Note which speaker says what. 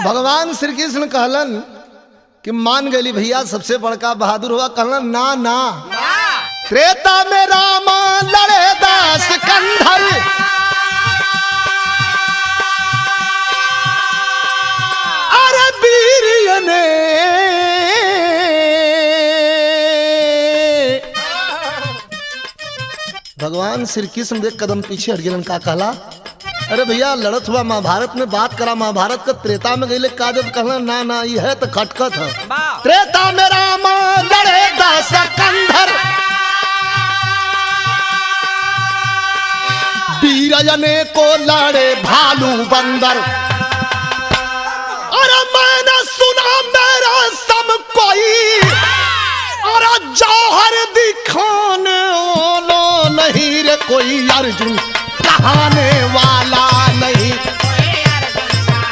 Speaker 1: भगवान श्री कृष्ण कहलन कि मान गई भैया सबसे बड़का बहादुर हुआ, कहलन ना ना त्रेता में रामा लड़े दास कंधर, अरे वीर ने भगवान श्री कृष्ण देख कदम पीछे हट गए। का कहला, अरे भैया लड़त हुआ महाभारत में बात करा, महाभारत का त्रेता में गई का जब कहला ना ना ये है तो खटखट है। त्रेता में रामा लड़े दास कंधर, वीरजने को लड़े भालू बंदर, अरे मैंने सुना मेरा सब कोई, अरे जौहर दिखाने वाला नहीं रे कोई, अर्जुन कहाने वाला नहीं।